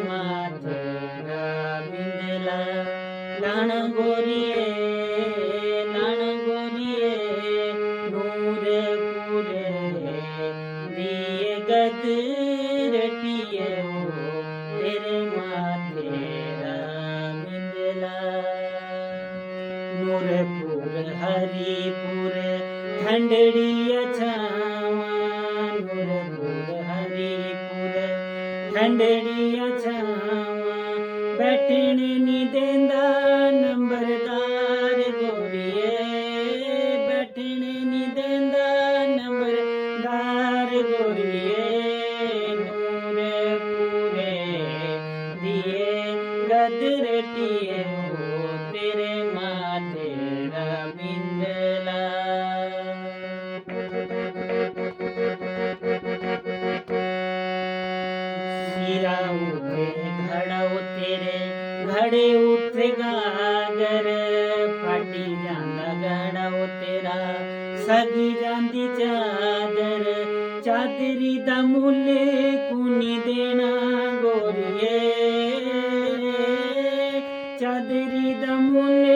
माथेरा बिंदला लाण गोरिए नूर पूरे दिए गदरटिए हो तेरे माथेरा बिंदला नूरपुर हरिपुर ठंडड़िया छावा नूरपुर हरिपुर ठंडड़िया छावा बैठन नी देंदा नंबरदार गोरिए बैठन नी देंदा नंबरदार गोरिए नूरपुरे दिए गदरटिए हो तेरे माथेरा बिंदला सिरा उठे घड़ाओ तेरे घड़े उठे गागर फटी जांदा घड़ाओ तेरा सगी जांदी चादर चादरी दा मुल्ल कुनी देना गोरिए चादरी दा मुल्ल